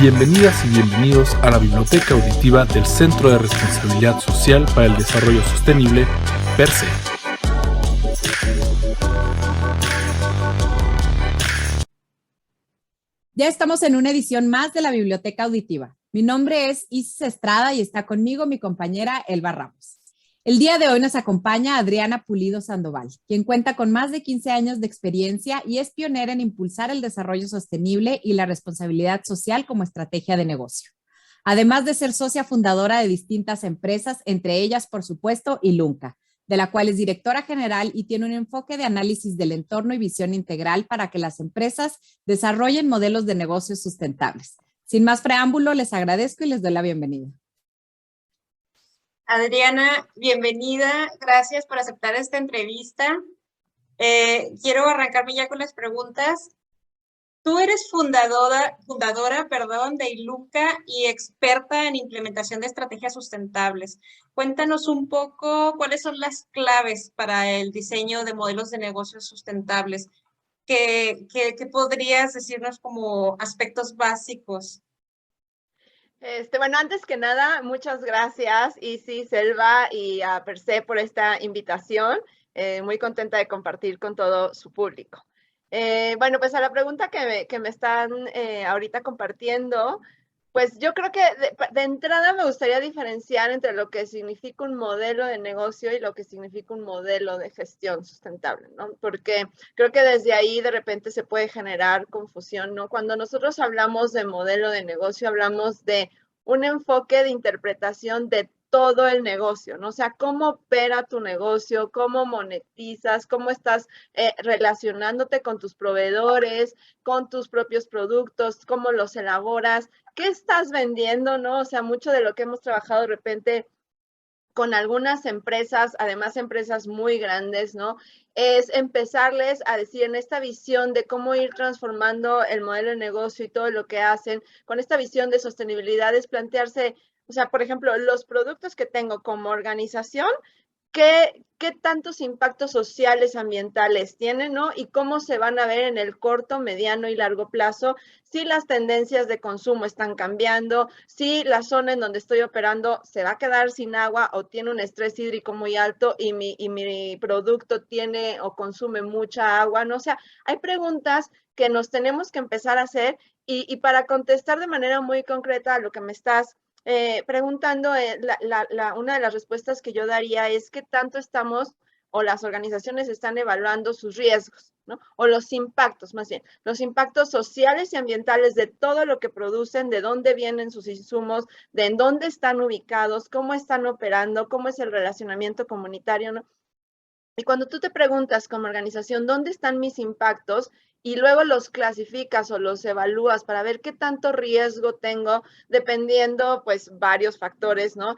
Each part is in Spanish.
Bienvenidas y bienvenidos a la Biblioteca Auditiva del Centro de Responsabilidad Social para el Desarrollo Sostenible, PERSE. Ya estamos en una edición más de la Biblioteca Auditiva. Mi nombre es Isis Estrada y está conmigo mi compañera Elba Ramos. El día de hoy nos acompaña Adriana Pulido Sandoval, quien cuenta con más de 15 años de experiencia y es pionera en impulsar el desarrollo sostenible y la responsabilidad social como estrategia de negocio. Además de ser socia fundadora de distintas empresas, entre ellas, por supuesto, Ilunca, de la cual es directora general y tiene un enfoque de análisis del entorno y visión integral para que las empresas desarrollen modelos de negocios sustentables. Sin más preámbulo, les agradezco y les doy la bienvenida. Adriana, bienvenida. Gracias por aceptar esta entrevista. Quiero arrancarme ya con las preguntas. Tú eres fundadora, de Ilunca y experta en implementación de estrategias sustentables. Cuéntanos un poco cuáles son las claves para el diseño de modelos de negocios sustentables. ¿Qué podrías decirnos como aspectos básicos? Bueno, antes que nada, muchas gracias, Isis, Elba y a PERSE por esta invitación. Muy contenta de compartir con todo su público. Bueno, pues a la pregunta que me están ahorita compartiendo, pues yo creo que de entrada me gustaría diferenciar entre lo que significa un modelo de negocio y lo que significa un modelo de gestión sustentable, ¿no? Porque creo que desde ahí de repente se puede generar confusión, ¿no? Cuando nosotros hablamos de modelo de negocio, hablamos de un enfoque de interpretación de todo el negocio, ¿no? O sea, cómo opera tu negocio, cómo monetizas, cómo estás relacionándote con tus proveedores, con tus propios productos, cómo los elaboras, qué estás vendiendo, ¿no? O sea, mucho de lo que hemos trabajado de repente con algunas empresas, además empresas muy grandes, ¿no? Es empezarles a decir en esta visión de cómo ir transformando el modelo de negocio y todo lo que hacen, con esta visión de sostenibilidad, es plantearse, o sea, por ejemplo, los productos que tengo como organización, ¿qué tantos impactos sociales, ambientales tienen, ¿no? Y cómo se van a ver en el corto, mediano y largo plazo, si las tendencias de consumo están cambiando, si la zona en donde estoy operando se va a quedar sin agua o tiene un estrés hídrico muy alto y mi producto tiene o consume mucha agua, ¿no? O sea, hay preguntas que nos tenemos que empezar a hacer y para contestar de manera muy concreta a lo que me estás preguntando, una de las respuestas que yo daría es qué tanto estamos o las organizaciones están evaluando sus riesgos, ¿no? O los impactos, más bien, los impactos sociales y ambientales de todo lo que producen, de dónde vienen sus insumos, de en dónde están ubicados, cómo están operando, cómo es el relacionamiento comunitario, ¿no? Y cuando tú te preguntas como organización, ¿dónde están mis impactos? Y luego los clasificas o los evalúas para ver qué tanto riesgo tengo, dependiendo, pues, varios factores, ¿no?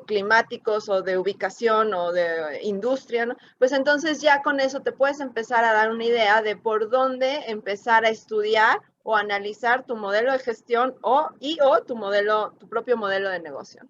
Climáticos o de ubicación o de industria, ¿no? Pues entonces ya con eso te puedes empezar a dar una idea de por dónde empezar a estudiar o analizar tu modelo de gestión o tu propio modelo de negocio.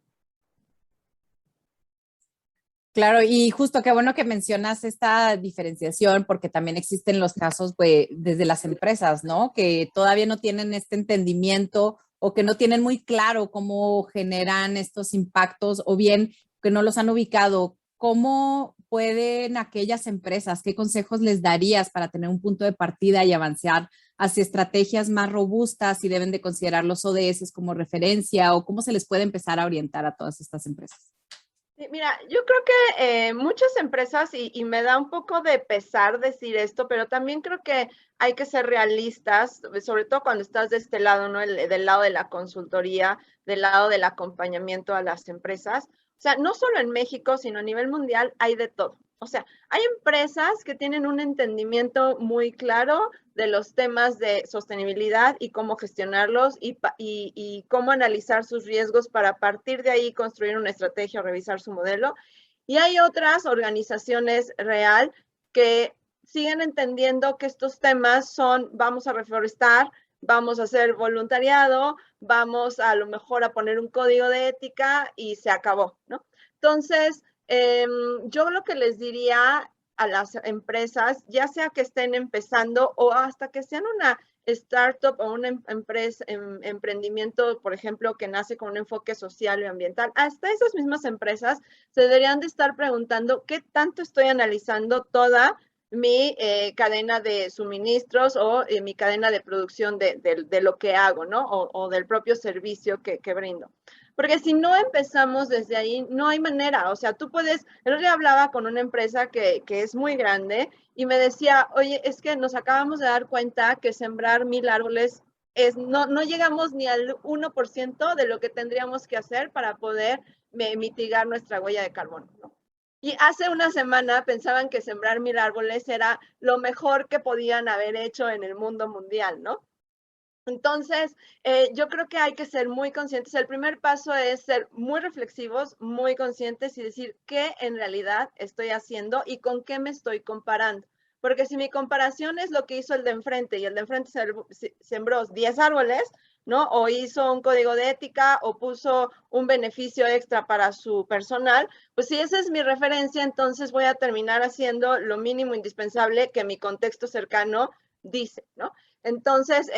Claro, y justo qué bueno que mencionas esta diferenciación, porque también existen los casos desde las empresas, ¿no? Que todavía no tienen este entendimiento o que no tienen muy claro cómo generan estos impactos o bien que no los han ubicado. ¿Cómo pueden aquellas empresas, qué consejos les darías para tener un punto de partida y avanzar hacia estrategias más robustas y deben de considerar los ODS como referencia o cómo se les puede empezar a orientar a todas estas empresas? Mira, yo creo que muchas empresas, y me da un poco de pesar decir esto, pero también creo que hay que ser realistas, sobre todo cuando estás de este lado, ¿no? Del lado de la consultoría, del lado del acompañamiento a las empresas. O sea, no solo en México, sino a nivel mundial hay de todo. O sea, hay empresas que tienen un entendimiento muy claro de los temas de sostenibilidad y cómo gestionarlos y cómo analizar sus riesgos para a partir de ahí construir una estrategia o revisar su modelo. Y hay otras organizaciones real que siguen entendiendo que estos temas son, vamos a reforestar, vamos a hacer voluntariado, vamos a lo mejor a poner un código de ética y se acabó, ¿no? Entonces, yo lo que les diría a las empresas, ya sea que estén empezando o hasta que sean una startup o una empresa, emprendimiento, por ejemplo, que nace con un enfoque social y ambiental, hasta esas mismas empresas se deberían de estar preguntando qué tanto estoy analizando toda mi cadena de suministros o mi cadena de producción de lo que hago, ¿no? O del propio servicio que brindo. Porque si no empezamos desde ahí, no hay manera. O sea, tú puedes, el otro día hablaba con una empresa que es muy grande y me decía, oye, es que nos acabamos de dar cuenta que sembrar 1000 árboles no llegamos ni al 1% de lo que tendríamos que hacer para poder mitigar nuestra huella de carbono, ¿no? Y hace una semana pensaban que sembrar 1000 árboles era lo mejor que podían haber hecho en el mundo mundial, ¿no? Entonces, yo creo que hay que ser muy conscientes. El primer paso es ser muy reflexivos, muy conscientes y decir qué en realidad estoy haciendo y con qué me estoy comparando. Porque si mi comparación es lo que hizo el de enfrente y el de enfrente sembró 10 árboles, ¿no? O hizo un código de ética o puso un beneficio extra para su personal, pues si esa es mi referencia, entonces voy a terminar haciendo lo mínimo indispensable que mi contexto cercano dice, ¿no? Entonces,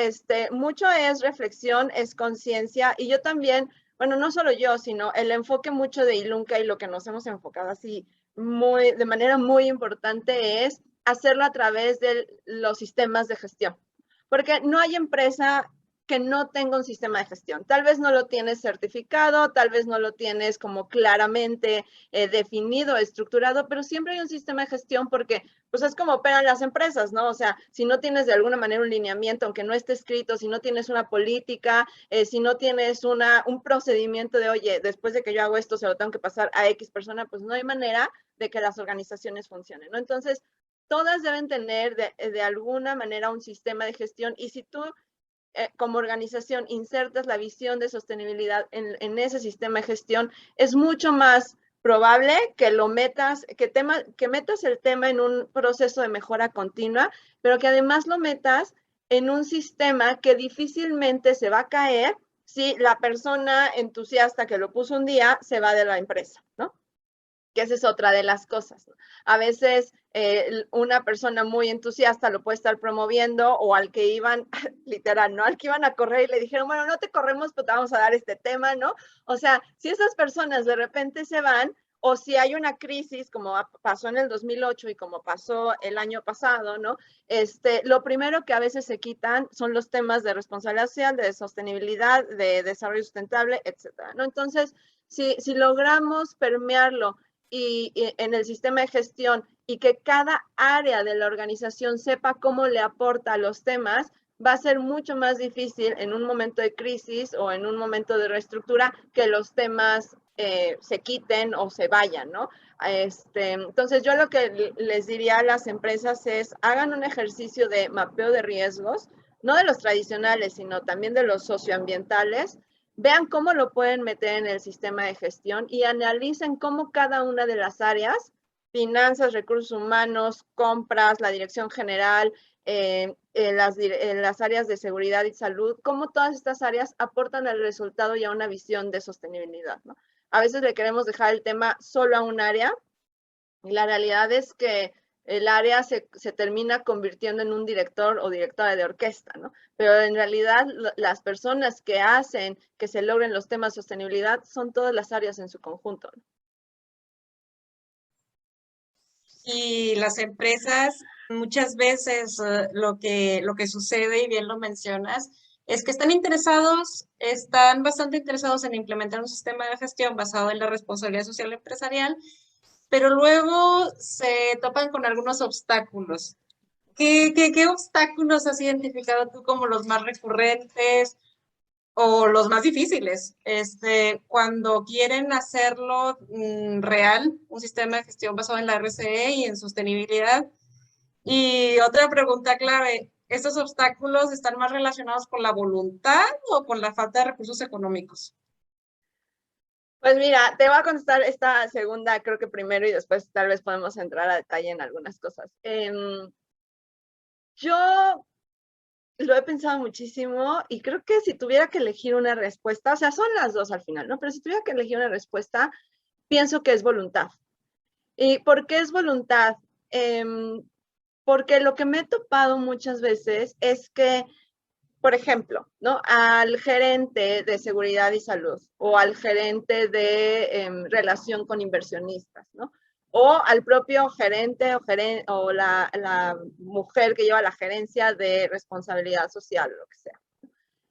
mucho es reflexión, es conciencia, y yo también, bueno, no solo yo, sino el enfoque mucho de Ilunca y lo que nos hemos enfocado así de manera muy importante es hacerlo a través de los sistemas de gestión, porque no hay empresa que no tenga un sistema de gestión. Tal vez no lo tienes certificado, tal vez no lo tienes como claramente definido, estructurado, pero siempre hay un sistema de gestión porque pues es como operan las empresas, ¿no? O sea, si no tienes de alguna manera un lineamiento, aunque no esté escrito, si no tienes una política, si no tienes un procedimiento de, oye, después de que yo hago esto, se lo tengo que pasar a X persona, pues no hay manera de que las organizaciones funcionen, ¿no? Entonces, todas deben tener de alguna manera un sistema de gestión y si tú como organización insertas la visión de sostenibilidad en ese sistema de gestión, es mucho más probable que metas el tema en un proceso de mejora continua, pero que además lo metas en un sistema que difícilmente se va a caer si la persona entusiasta que lo puso un día se va de la empresa, ¿no? Que esa es otra de las cosas, ¿no? A veces una persona muy entusiasta lo puede estar promoviendo o al que iban, literal, ¿no? Al que iban a correr y le dijeron, bueno, no te corremos, pero te vamos a dar este tema, ¿no? O sea, si esas personas de repente se van o si hay una crisis como pasó en el 2008 y como pasó el año pasado, ¿no? Lo primero que a veces se quitan son los temas de responsabilidad social, de sostenibilidad, de desarrollo sustentable, etcétera, ¿no? Entonces, si logramos permearlo y en el sistema de gestión y que cada área de la organización sepa cómo le aporta a los temas, va a ser mucho más difícil en un momento de crisis o en un momento de reestructura que los temas se quiten o se vayan, ¿no? Entonces, yo lo que les diría a las empresas es, hagan un ejercicio de mapeo de riesgos, no de los tradicionales, sino también de los socioambientales, vean cómo lo pueden meter en el sistema de gestión y analicen cómo cada una de las áreas, finanzas, recursos humanos, compras, la dirección general, las áreas de seguridad y salud, cómo todas estas áreas aportan al resultado y a una visión de sostenibilidad, ¿no? A veces le queremos dejar el tema solo a un área y la realidad es que el área se termina convirtiendo en un director o directora de orquesta, ¿no? Pero en realidad las personas que hacen que se logren los temas de sostenibilidad son todas las áreas en su conjunto, ¿no? Y las empresas, muchas veces lo que sucede, y bien lo mencionas, es que están bastante interesados en implementar un sistema de gestión basado en la responsabilidad social empresarial, pero luego se topan con algunos obstáculos. ¿Qué obstáculos has identificado tú como los más recurrentes o los más difíciles cuando quieren hacerlo real, un sistema de gestión basado en la RCE y en sostenibilidad? Y otra pregunta clave, ¿estos obstáculos están más relacionados con la voluntad o con la falta de recursos económicos? Pues mira, te voy a contestar esta segunda, creo que primero y después tal vez podemos entrar a detalle en algunas cosas. Yo lo he pensado muchísimo y creo que si tuviera que elegir una respuesta, o sea, son las dos al final, ¿no? Pero si tuviera que elegir una respuesta, pienso que es voluntad. ¿Y por qué es voluntad? Porque lo que me he topado muchas veces es que por ejemplo, ¿no? Al gerente de seguridad y salud o al gerente de relación con inversionistas, ¿no? O al propio gerente o la mujer que lleva la gerencia de responsabilidad social, lo que sea.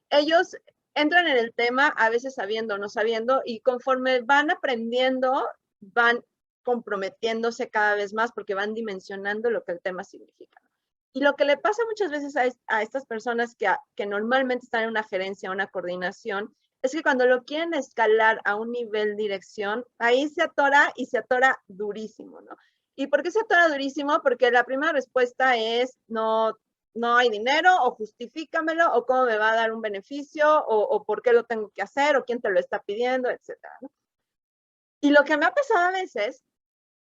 Ellos entran en el tema a veces sabiendo o no sabiendo y conforme van aprendiendo, van comprometiéndose cada vez más porque van dimensionando lo que el tema significa. Y lo que le pasa muchas veces a estas personas que normalmente están en una gerencia, una coordinación, es que cuando lo quieren escalar a un nivel dirección, ahí se atora y se atora durísimo, ¿no? ¿Y por qué se atora durísimo? Porque la primera respuesta es no hay dinero, o justifícamelo, o cómo me va a dar un beneficio, o por qué lo tengo que hacer, o quién te lo está pidiendo, etcétera, ¿no? Y lo que me ha pasado a veces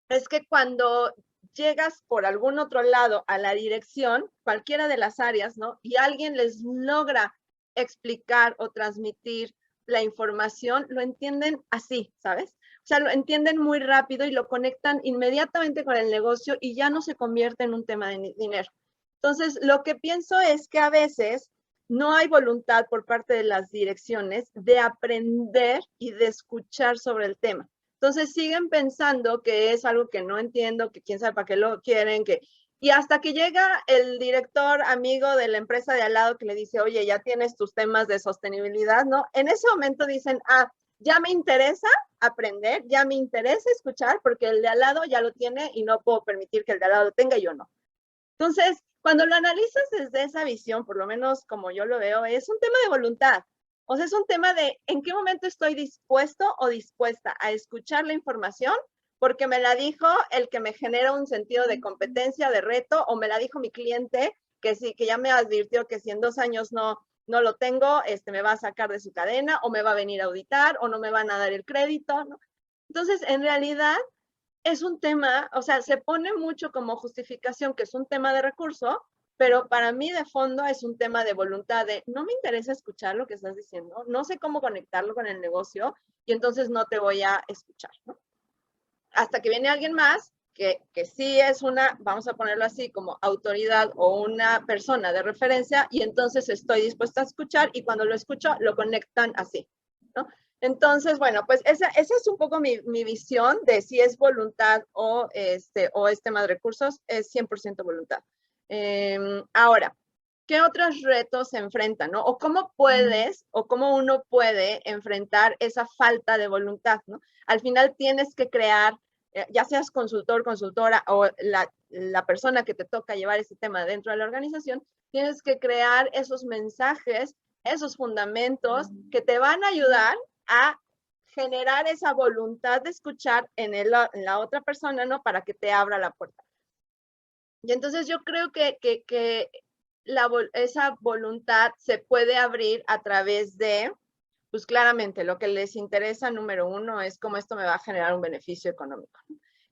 es que cuando llegas por algún otro lado a la dirección, cualquiera de las áreas, ¿no? Y alguien les logra explicar o transmitir la información, lo entienden así, ¿sabes? O sea, lo entienden muy rápido y lo conectan inmediatamente con el negocio y ya no se convierte en un tema de dinero. Entonces, lo que pienso es que a veces no hay voluntad por parte de las direcciones de aprender y de escuchar sobre el tema. Entonces siguen pensando que es algo que no entiendo, que quién sabe para qué lo quieren, y hasta que llega el director amigo de la empresa de al lado que le dice, oye, ya tienes tus temas de sostenibilidad, ¿no? En ese momento dicen, ya me interesa aprender, ya me interesa escuchar, porque el de al lado ya lo tiene y no puedo permitir que el de al lado lo tenga y yo no. Entonces, cuando lo analizas desde esa visión, por lo menos como yo lo veo, es un tema de voluntad. O sea, es un tema de en qué momento estoy dispuesto o dispuesta a escuchar la información porque me la dijo el que me genera un sentido de competencia, de reto, o me la dijo mi cliente que sí, que ya me advirtió que si en 2 años no lo tengo, me va a sacar de su cadena, o me va a venir a auditar, o no me van a dar el crédito, ¿no? Entonces, en realidad, es un tema, o sea, se pone mucho como justificación que es un tema de recurso, pero para mí de fondo es un tema de voluntad de no me interesa escuchar lo que estás diciendo, no sé cómo conectarlo con el negocio y entonces no te voy a escuchar, ¿no? Hasta que viene alguien más que sí es una, vamos a ponerlo así, como autoridad o una persona de referencia y entonces estoy dispuesta a escuchar y cuando lo escucho lo conectan así, ¿no? Entonces, bueno, pues esa es un poco mi visión de si es voluntad o es tema de recursos, es 100% voluntad. Ahora, ¿qué otros retos se enfrentan, no? O cómo puedes, o cómo uno puede enfrentar esa falta de voluntad, ¿no? Al final tienes que crear, ya seas consultor, consultora o la persona que te toca llevar ese tema dentro de la organización, tienes que crear esos mensajes, esos fundamentos que te van a ayudar a generar esa voluntad de escuchar en la otra persona, ¿no? Para que te abra la puerta. Y entonces yo creo que esa voluntad se puede abrir a través de, pues claramente lo que les interesa, número uno, es cómo esto me va a generar un beneficio económico.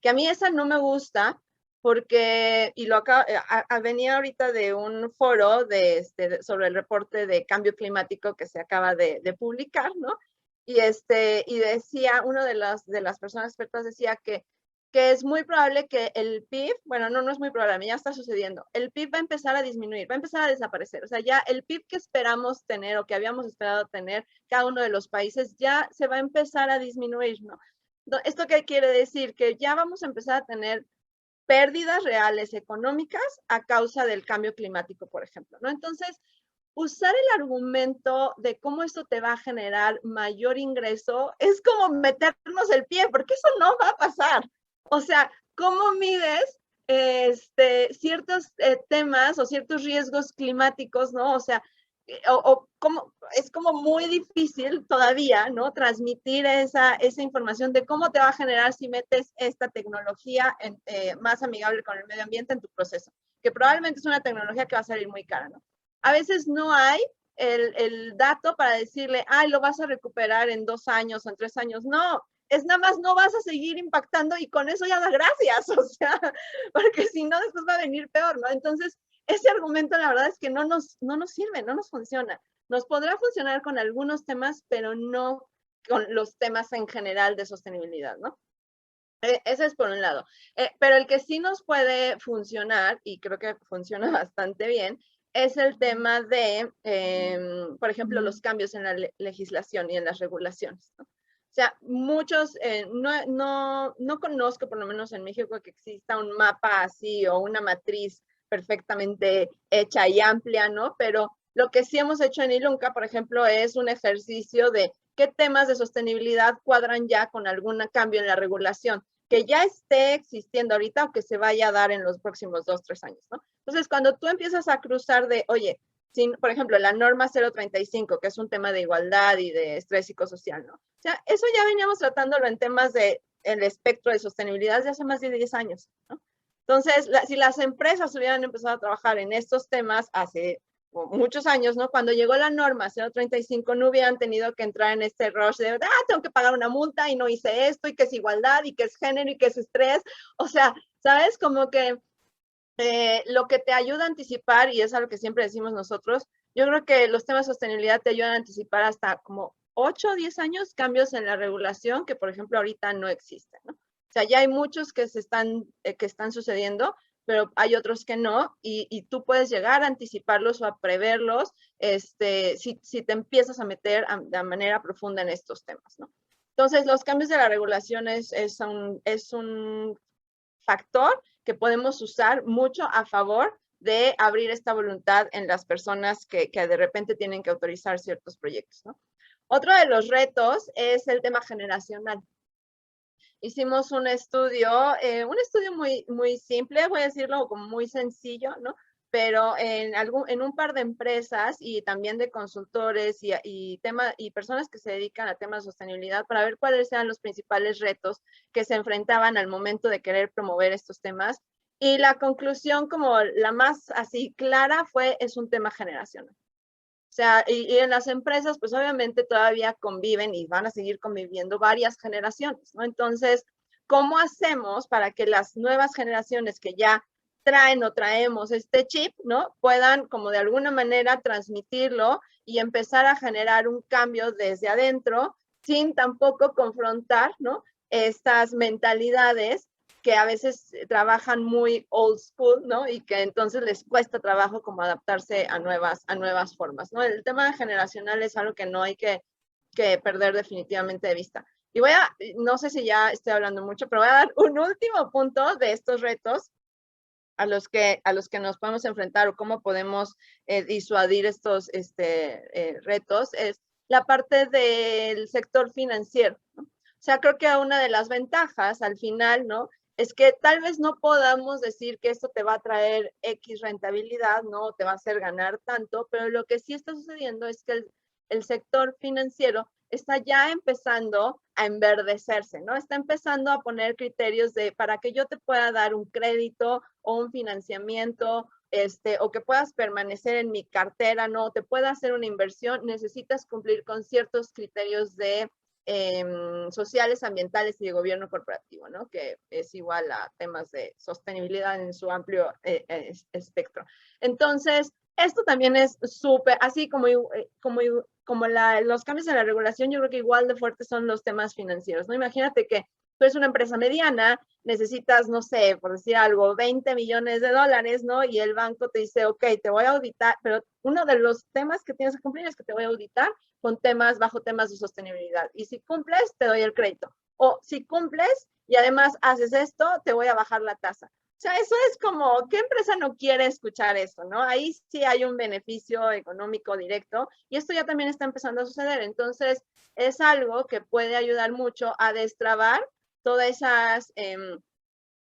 Que a mí esa no me gusta porque, y lo venía ahorita de un foro sobre el reporte de cambio climático que se acaba de publicar, ¿no? Y decía, uno de las personas expertas decía que es muy probable que el PIB, bueno, no es muy probable, ya está sucediendo, el PIB va a empezar a disminuir, va a empezar a desaparecer. O sea, ya el PIB que esperamos tener o que habíamos esperado tener cada uno de los países ya se va a empezar a disminuir, ¿no? ¿Esto qué quiere decir? Que ya vamos a empezar a tener pérdidas reales económicas a causa del cambio climático, por ejemplo, ¿no? Entonces, usar el argumento de cómo esto te va a generar mayor ingreso es como meternos el pie, porque eso no va a pasar. O sea, ¿cómo mides ciertos temas o ciertos riesgos climáticos, ¿no? O sea, cómo, es como muy difícil todavía, ¿no? Transmitir esa información de cómo te va a generar si metes esta tecnología más amigable con el medio ambiente en tu proceso, que probablemente es una tecnología que va a salir muy cara, ¿no? A veces no hay el dato para decirle, lo vas a recuperar en 2 años o en 3 años. No, es nada más no vas a seguir impactando y con eso ya da gracias, o sea, porque si no después va a venir peor, ¿no? Entonces, ese argumento la verdad es que no nos sirve, no nos funciona. Nos podrá funcionar con algunos temas, pero no con los temas en general de sostenibilidad, ¿no? Ese es por un lado. Pero el que sí nos puede funcionar, y creo que funciona bastante bien, es el tema de, por ejemplo, los cambios en la legislación y en las regulaciones, ¿no? O sea, muchos, no conozco, por lo menos en México, que exista un mapa así o una matriz perfectamente hecha y amplia, ¿no? Pero lo que sí hemos hecho en Ilunca, por ejemplo, es un ejercicio de qué temas de sostenibilidad cuadran ya con algún cambio en la regulación que ya esté existiendo ahorita o que se vaya a dar en los próximos 2, 3 años, ¿no? Entonces, cuando tú empiezas a cruzar de, oye, por ejemplo, la norma 035, que es un tema de igualdad y de estrés psicosocial, ¿no? O sea, eso ya veníamos tratándolo en temas de el espectro de sostenibilidad desde hace más de 10 años, ¿no? Entonces, si las empresas hubieran empezado a trabajar en estos temas hace muchos años, ¿no? Cuando llegó la norma 035, no hubieran tenido que entrar en este rush de, tengo que pagar una multa y no hice esto, y que es igualdad, y que es género, y que es estrés. O sea, ¿sabes? Como que lo que te ayuda a anticipar, y es algo que siempre decimos nosotros, yo creo que los temas de sostenibilidad te ayudan a anticipar hasta como 8 o 10 años cambios en la regulación que, por ejemplo, ahorita no existen, ¿no? O sea, ya hay muchos que están sucediendo, pero hay otros que no, y tú puedes llegar a anticiparlos o a preverlos si te empiezas a meter de manera profunda en estos temas, ¿no? Entonces, los cambios de la regulación es un factor que podemos usar mucho a favor de abrir esta voluntad en las personas que de repente tienen que autorizar ciertos proyectos, ¿no? Otro de los retos es el tema generacional. Hicimos un estudio muy, muy simple, voy a decirlo como muy sencillo, ¿no? Pero en un par de empresas y también de consultores y personas que se dedican a temas de sostenibilidad para ver cuáles eran los principales retos que se enfrentaban al momento de querer promover estos temas. Y la conclusión como la más así clara es un tema generacional. O sea, y en las empresas, pues obviamente todavía conviven y van a seguir conviviendo varias generaciones, ¿no? Entonces, ¿cómo hacemos para que las nuevas generaciones que ya traen o traemos este chip, ¿no? Puedan como de alguna manera transmitirlo y empezar a generar un cambio desde adentro sin tampoco confrontar, ¿no? Estas mentalidades que a veces trabajan muy old school, ¿no? Y que entonces les cuesta trabajo como adaptarse a nuevas formas, ¿no? El tema generacional es algo que no hay que perder definitivamente de vista. Y no sé si ya estoy hablando mucho, pero voy a dar un último punto de estos retos a los que nos podemos enfrentar o cómo podemos disuadir estos retos, es la parte del sector financiero, ¿no? O sea, creo que una de las ventajas al final, ¿no? Es que tal vez no podamos decir que esto te va a traer X rentabilidad, ¿no? Te va a hacer ganar tanto, pero lo que sí está sucediendo es que el sector financiero está ya empezando a enverdecerse, ¿no? Está empezando a poner criterios para que yo te pueda dar un crédito o un financiamiento, o que puedas permanecer en mi cartera, ¿no? Te pueda hacer una inversión, necesitas cumplir con ciertos criterios de sociales, ambientales y de gobierno corporativo, ¿no? Que es igual a temas de sostenibilidad en su amplio espectro. Entonces, esto también es súper, así como los cambios en la regulación, yo creo que igual de fuertes son los temas financieros, ¿no? Imagínate que tú eres una empresa mediana, necesitas, no sé, por decir algo, 20 millones de dólares, ¿no? Y el banco te dice, ok, te voy a auditar, pero uno de los temas que tienes que cumplir es que te voy a auditar bajo temas de sostenibilidad. Y si cumples, te doy el crédito. O si cumples y además haces esto, te voy a bajar la tasa. O sea, eso es como, ¿qué empresa no quiere escuchar esto, no? Ahí sí hay un beneficio económico directo y esto ya también está empezando a suceder. Entonces, es algo que puede ayudar mucho a destrabar todas esas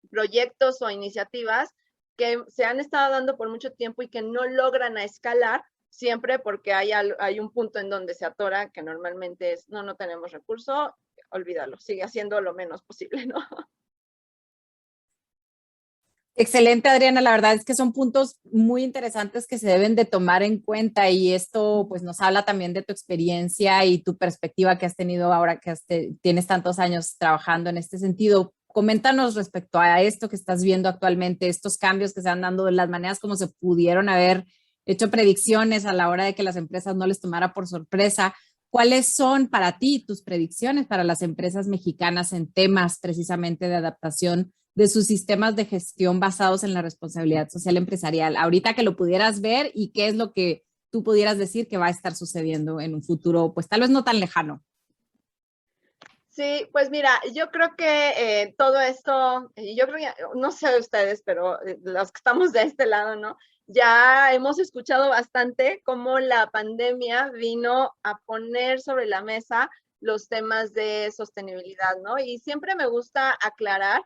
proyectos o iniciativas que se han estado dando por mucho tiempo y que no logran a escalar siempre porque hay un punto en donde se atora que normalmente es, no tenemos recurso, olvídalo, sigue haciendo lo menos posible, ¿no? Excelente, Adriana. La verdad es que son puntos muy interesantes que se deben de tomar en cuenta y esto pues nos habla también de tu experiencia y tu perspectiva que has tenido ahora que tienes tantos años trabajando en este sentido. Coméntanos respecto a esto que estás viendo actualmente, estos cambios que se han dando, las maneras como se pudieron haber hecho predicciones a la hora de que las empresas no les tomara por sorpresa. ¿Cuáles son para ti tus predicciones para las empresas mexicanas en temas precisamente de adaptación de sus sistemas de gestión basados en la responsabilidad social empresarial. Ahorita que lo pudieras ver y qué es lo que tú pudieras decir que va a estar sucediendo en un futuro, pues tal vez no tan lejano. Sí, pues mira, yo creo que todo esto, yo creo que, no sé de ustedes, pero los que estamos de este lado, ¿no? Ya hemos escuchado bastante cómo la pandemia vino a poner sobre la mesa los temas de sostenibilidad, ¿no? Y siempre me gusta aclarar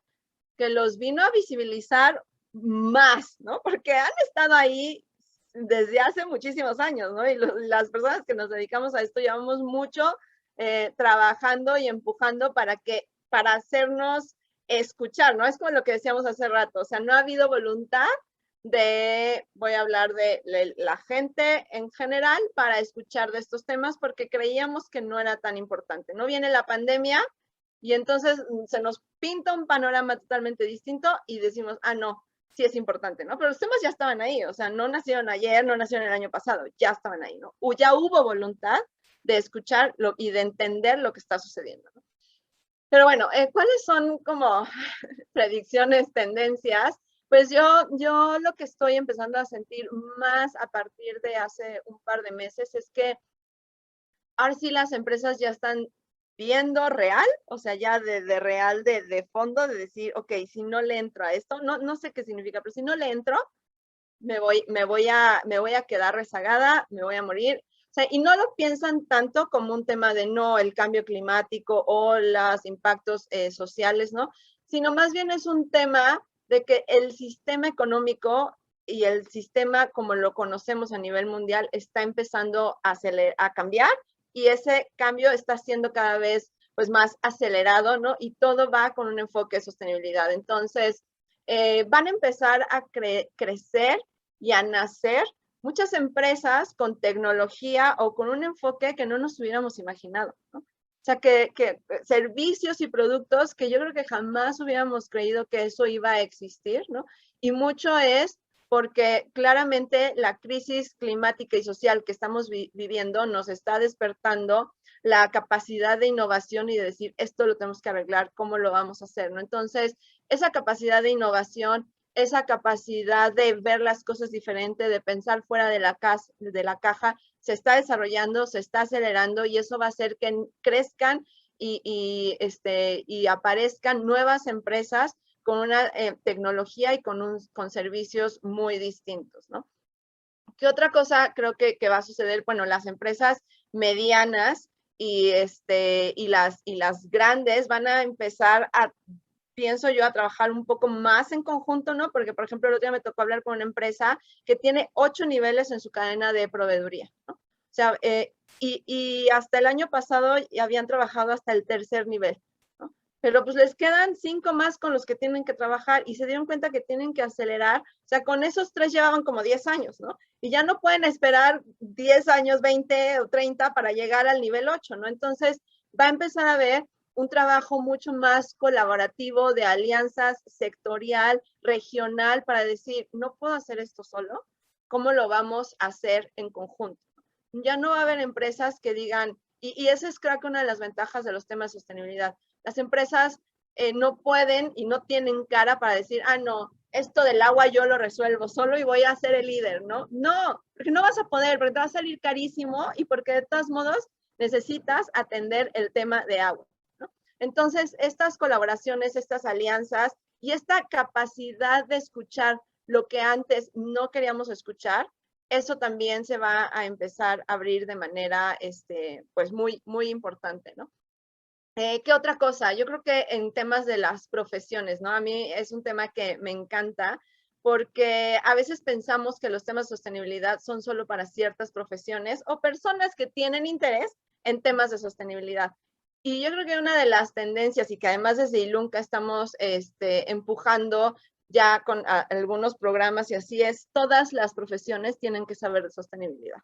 que los vino a visibilizar más, ¿no? Porque han estado ahí desde hace muchísimos años, ¿no? Y las personas que nos dedicamos a esto llevamos mucho trabajando y empujando para hacernos escuchar, ¿no? Es como lo que decíamos hace rato, o sea, no ha habido voluntad voy a hablar de la gente en general para escuchar de estos temas porque creíamos que no era tan importante. No viene la pandemia y entonces se nos pinta un panorama totalmente distinto y decimos, ah, no, sí es importante, ¿no? Pero los temas ya estaban ahí, o sea, no nacieron ayer, no nacieron el año pasado, ya estaban ahí, ¿no? O ya hubo voluntad de escuchar y de entender lo que está sucediendo, ¿no? Pero bueno, ¿cuáles son como predicciones, tendencias? Pues yo lo que estoy empezando a sentir más a partir de hace un par de meses es que ahora sí las empresas ya están viendo real, o sea, ya de real, de fondo, de decir, ok, si no le entro a esto, no sé qué significa, pero si no le entro, me voy a quedar rezagada, me voy a morir. O sea, y no lo piensan tanto como un tema de no, el cambio climático o los impactos sociales, ¿no? Sino más bien es un tema de que el sistema económico y el sistema como lo conocemos a nivel mundial está empezando a cambiar y ese cambio está siendo cada vez pues más acelerado, ¿no? Y todo va con un enfoque de sostenibilidad. Entonces, van a empezar a crecer y a nacer muchas empresas con tecnología o con un enfoque que no nos hubiéramos imaginado, ¿no? O sea, que servicios y productos que yo creo que jamás hubiéramos creído que eso iba a existir, ¿no? Y mucho es porque claramente la crisis climática y social que estamos viviendo nos está despertando la capacidad de innovación y de decir, esto lo tenemos que arreglar, ¿cómo lo vamos a hacer? ¿No? Entonces, esa capacidad de innovación, esa capacidad de ver las cosas diferente, de pensar fuera de la caja, se está desarrollando, se está acelerando y eso va a hacer que crezcan y aparezcan nuevas empresas con una tecnología y con servicios muy distintos, ¿no? ¿Qué otra cosa creo que va a suceder? Bueno, las empresas medianas y las grandes van a empezar pienso yo, a trabajar un poco más en conjunto, ¿no? Porque, por ejemplo, el otro día me tocó hablar con una empresa que tiene 8 niveles en su cadena de proveeduría, ¿no? O sea, y hasta el año pasado habían trabajado hasta el tercer nivel, ¿no? Pero pues les quedan 5 más con los que tienen que trabajar y se dieron cuenta que tienen que acelerar. O sea, con esos 3 llevaban como 10 años, ¿no? Y ya no pueden esperar 10 años, 20 o 30 para llegar al nivel 8, ¿no? Entonces, va a empezar a ver un trabajo mucho más colaborativo de alianzas sectorial, regional, para decir, no puedo hacer esto solo, ¿cómo lo vamos a hacer en conjunto? Ya no va a haber empresas que digan, y esa es creo que una de las ventajas de los temas de sostenibilidad, las empresas no pueden y no tienen cara para decir, ah, no, esto del agua yo lo resuelvo solo y voy a ser el líder, ¿no? No, porque no vas a poder, porque te va a salir carísimo y porque de todos modos necesitas atender el tema de agua. Entonces, estas colaboraciones, estas alianzas y esta capacidad de escuchar lo que antes no queríamos escuchar, eso también se va a empezar a abrir de manera, pues muy, muy importante, ¿no? ¿Qué otra cosa? Yo creo que en temas de las profesiones, ¿no? A mí es un tema que me encanta porque a veces pensamos que los temas de sostenibilidad son solo para ciertas profesiones o personas que tienen interés en temas de sostenibilidad. Y yo creo que una de las tendencias y que además desde ILUNCA estamos empujando ya con algunos programas y así es, todas las profesiones tienen que saber de sostenibilidad,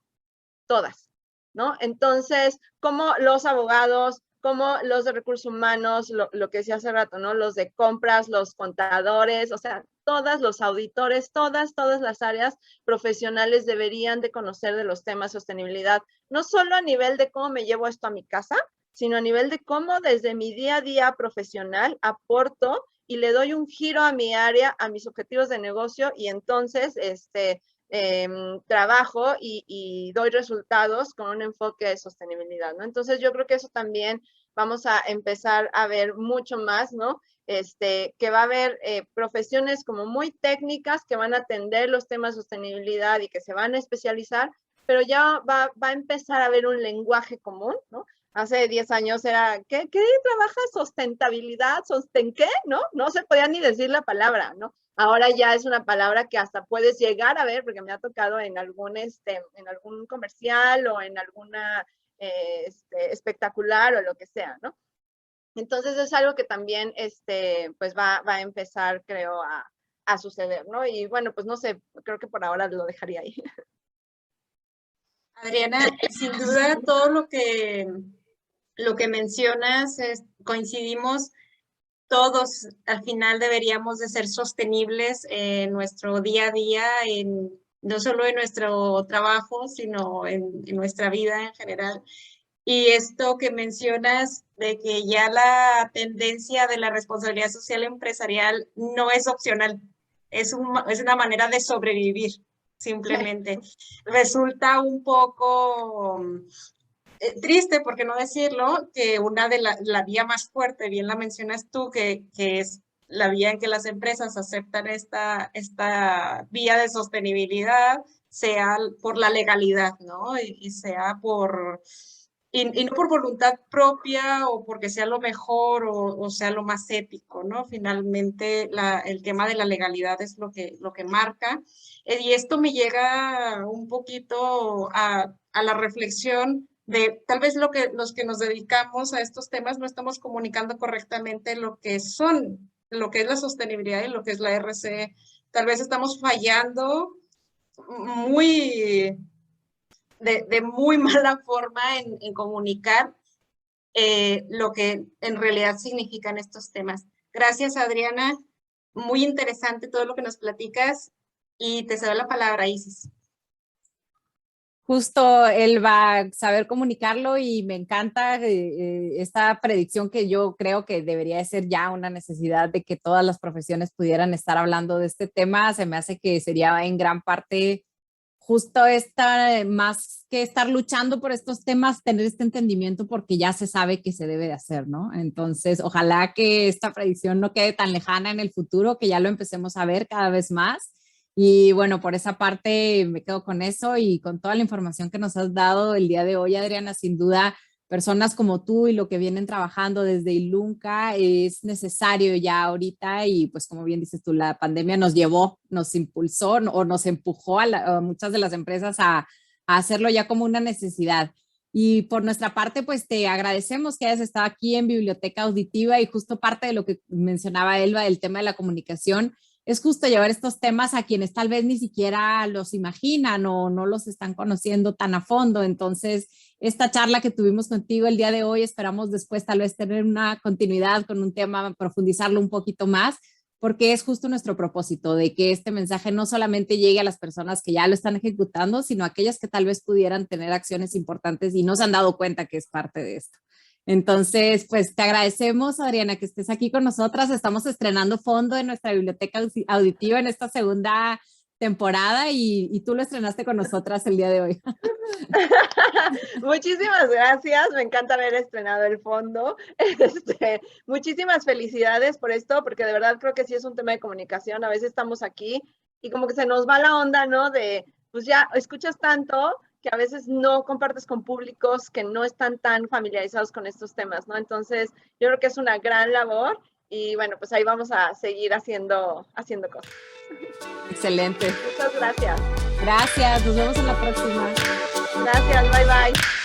todas, ¿no? Entonces, como los abogados, como los de recursos humanos, lo que decía hace rato, ¿no? Los de compras, los contadores, o sea, todos los auditores, todas las áreas profesionales deberían de conocer de los temas de sostenibilidad, no solo a nivel de cómo me llevo esto a mi casa, sino a nivel de cómo desde mi día a día profesional aporto y le doy un giro a mi área, a mis objetivos de negocio, y entonces trabajo y doy resultados con un enfoque de sostenibilidad, ¿no? Entonces yo creo que eso también vamos a empezar a ver mucho más, ¿no? Que va a haber profesiones como muy técnicas que van a atender los temas de sostenibilidad y que se van a especializar, pero ya va a empezar a haber un lenguaje común, ¿no? Hace 10 años era, ¿qué trabaja sostenibilidad? ¿Sosten qué? ¿No? No se podía ni decir la palabra, ¿no? Ahora ya es una palabra que hasta puedes llegar a ver, porque me ha tocado en algún comercial o en alguna espectacular o lo que sea, ¿no? Entonces es algo que también pues va a empezar, creo, a suceder, ¿no? Y bueno, pues no sé, creo que por ahora lo dejaría ahí. Adriana, sin duda todo lo que mencionas, coincidimos. Todos al final deberíamos de ser sostenibles en nuestro día a día, no solo en nuestro trabajo, sino en nuestra vida en general. Y esto que mencionas de que ya la tendencia de la responsabilidad social empresarial no es opcional, es una manera de sobrevivir, simplemente. Resulta un poco triste, por qué no decirlo, que una de la vía más fuerte, bien la mencionas tú, que es la vía en que las empresas aceptan esta vía de sostenibilidad, sea por la legalidad, ¿no? Y sea y no por voluntad propia o porque sea lo mejor o sea lo más ético, ¿no? Finalmente el tema de la legalidad es lo que marca. Y esto me llega un poquito a la reflexión de tal vez los que nos dedicamos a estos temas no estamos comunicando correctamente lo que es la sostenibilidad y lo que es la RC. Tal vez estamos fallando de muy mala forma en comunicar lo que en realidad significan estos temas. Gracias, Adriana. Muy interesante todo lo que nos platicas y te cedo la palabra, Isis. Justo él va a saber comunicarlo y me encanta esta predicción que yo creo que debería de ser ya una necesidad de que todas las profesiones pudieran estar hablando de este tema. Se me hace que sería en gran parte justo más que estar luchando por estos temas, tener este entendimiento porque ya se sabe que se debe de hacer, ¿no? Entonces, ojalá que esta predicción no quede tan lejana en el futuro, que ya lo empecemos a ver cada vez más. Y bueno, por esa parte me quedo con eso y con toda la información que nos has dado el día de hoy, Adriana. Sin duda, personas como tú y lo que vienen trabajando desde Ilunca es necesario ya ahorita y pues como bien dices tú, la pandemia nos impulsó o nos empujó a muchas de las empresas a hacerlo ya como una necesidad. Y por nuestra parte, pues te agradecemos que hayas estado aquí en Biblioteca Auditiva y justo parte de lo que mencionaba Elba, el tema de la comunicación, es justo llevar estos temas a quienes tal vez ni siquiera los imaginan o no los están conociendo tan a fondo. Entonces, esta charla que tuvimos contigo el día de hoy, esperamos después tal vez tener una continuidad con un tema, profundizarlo un poquito más, porque es justo nuestro propósito de que este mensaje no solamente llegue a las personas que ya lo están ejecutando, sino a aquellas que tal vez pudieran tener acciones importantes y no se han dado cuenta que es parte de esto. Entonces, pues te agradecemos, Adriana, que estés aquí con nosotras. Estamos estrenando fondo en nuestra biblioteca auditiva en esta segunda temporada y tú lo estrenaste con nosotras el día de hoy. Muchísimas gracias, me encanta haber estrenado el fondo. Muchísimas felicidades por esto, porque de verdad creo que sí es un tema de comunicación. A veces estamos aquí y como que se nos va la onda, ¿no? Pues ya escuchas tanto que a veces no compartes con públicos que no están tan familiarizados con estos temas, ¿no? Entonces, yo creo que es una gran labor y bueno, pues ahí vamos a seguir haciendo cosas. Excelente. Muchas gracias. Gracias, nos vemos en la próxima. Gracias, bye bye.